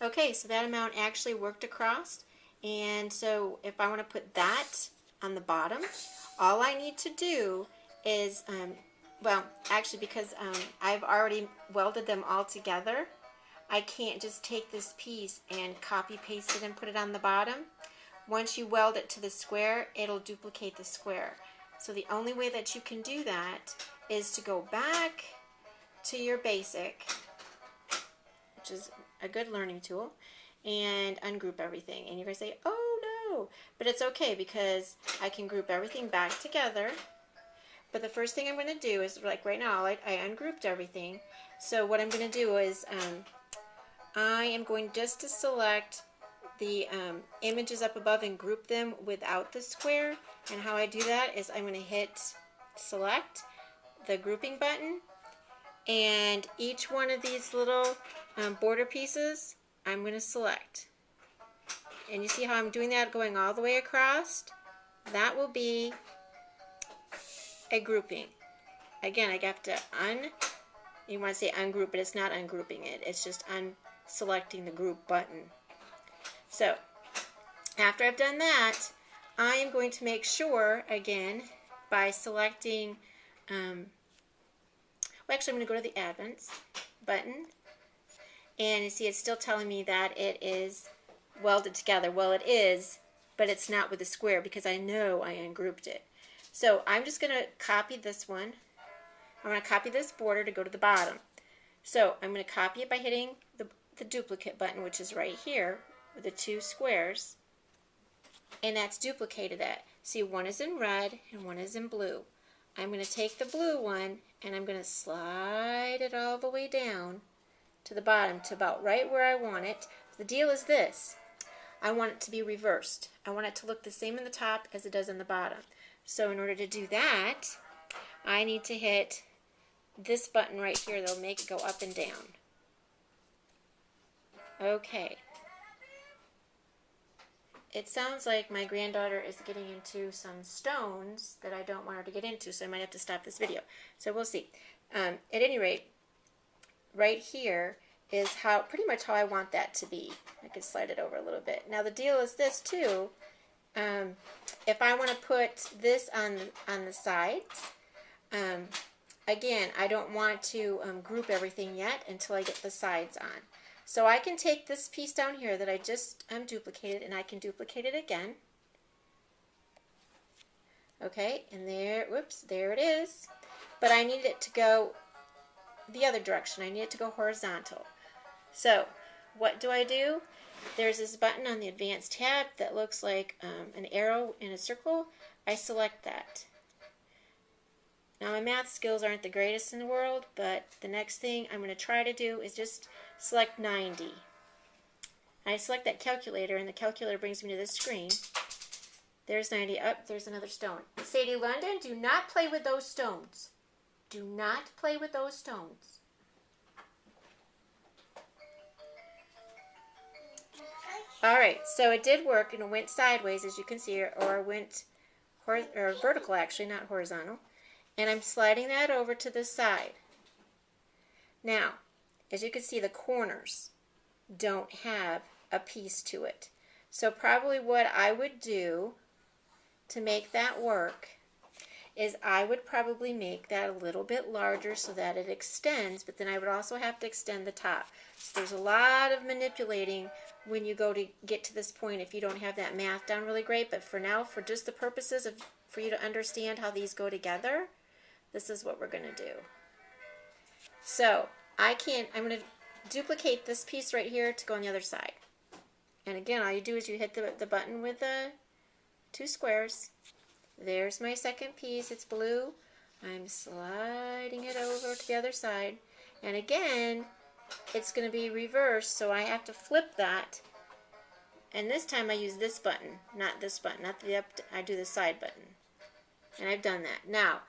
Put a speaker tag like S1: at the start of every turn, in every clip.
S1: Okay, so that amount actually worked across. And so if I want to put that on the bottom, all I need to do is, well, actually because I've already welded them all together, I can't just take this piece and copy paste it and put it on the bottom. Once you weld it to the square, it'll duplicate the square. So the only way that you can do that is to go back to your basic, which is a good learning tool, and ungroup everything. And you're going to say, oh no, but it's okay because I can group everything back together. But the first thing I'm going to do is, like right now, I ungrouped everything. So what I'm going to do is I am going just to select the images up above and group them without the square. And how I do that is I'm going to hit select, the grouping button, and each one of these little border pieces I'm going to select. And you see how I'm doing that going all the way across? That will be a grouping. Again, I have to you want to say ungroup, but it's not ungrouping it. It's just unselecting the group button. So, after I've done that, I am going to make sure, again, by selecting, well actually I'm going to go to the Advanced button, and you see it's still telling me that it is welded together. Well, it is, but it's not with the square because I know I ungrouped it. So I'm just going to copy this one. I'm going to copy this border to go to the bottom. So I'm going to copy it by hitting the duplicate button, which is right here with the two squares, and that's duplicated that. See, one is in red and one is in blue. I'm going to take the blue one and I'm going to slide it all the way down to the bottom to about right where I want it. The deal is this. I want it to be reversed. I want it to look the same in the top as it does in the bottom. So in order to do that, I need to hit this button right here that'll make it go up and down. Okay. It sounds like my granddaughter is getting into some stones that I don't want her to get into, so I might have to stop this video. So we'll see. At any rate, right here is pretty much how I want that to be. I could slide it over a little bit. Now the deal is this too. If I want to put this on the sides, again, I don't want to group everything yet until I get the sides on. So I can take this piece down here that I just duplicated, and I can duplicate it again. Okay, and there, whoops, there it is. But I need it to go the other direction. I need it to go horizontal. So what do? There's this button on the Advanced tab that looks like an arrow in a circle. I select that. Now my math skills aren't the greatest in the world, but the next thing I'm going to try to do is just select 90. I select that calculator, and the calculator brings me to this screen. There's 90. Up, there's another stone. Sadie London, do not play with those stones. Do not play with those stones. Alright, so it did work, and it went sideways, as you can see, or went vertical, actually, not horizontal. And I'm sliding that over to the side. Now, as you can see, the corners don't have a piece to it. So probably what I would do to make that work is I would probably make that a little bit larger so that it extends, but then I would also have to extend the top. So there's a lot of manipulating when you go to get to this point if you don't have that math down really great, but for now, for just the purposes of for you to understand how these go together, this is what we're going to do. So I'm going to duplicate this piece right here to go on the other side. And again, all you do is you hit the button with the two squares. There's my second piece. It's blue. I'm sliding it over to the other side. And again, it's going to be reversed, so I have to flip that. And this time I use this button, not this button, not the up. I do the side button. And I've done that. Now,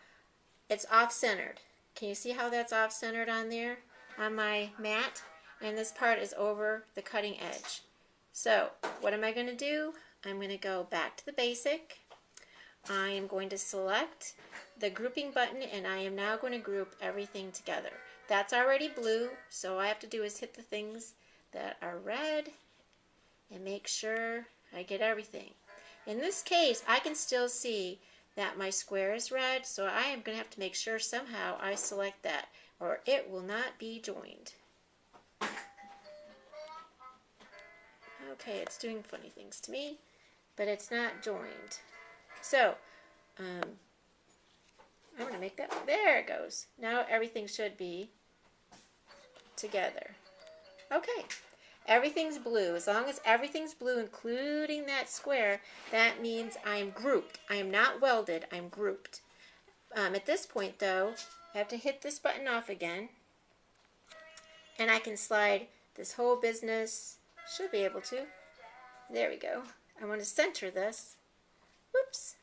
S1: it's off-centered. Can you see how that's off-centered on there, on my mat? And this part is over the cutting edge. So, what am I going to do? I'm going to go back to the basic. I am going to select the grouping button, and I am now going to group everything together. That's already blue, so all I have to do is hit the things that are red and make sure I get everything. In this case, I can still see that my square is red, so I am going to have to make sure somehow I select that, or it will not be joined. Okay, it's doing funny things to me, but it's not joined. So, I'm going to make that, there it goes. Now everything should be together. Okay, everything's blue. As long as everything's blue, including that square, that means I'm grouped. I am not welded, I'm grouped. At this point, though, I have to hit this button off again, and I can slide this whole business. Should be able to. There we go. I want to center this. Whoops.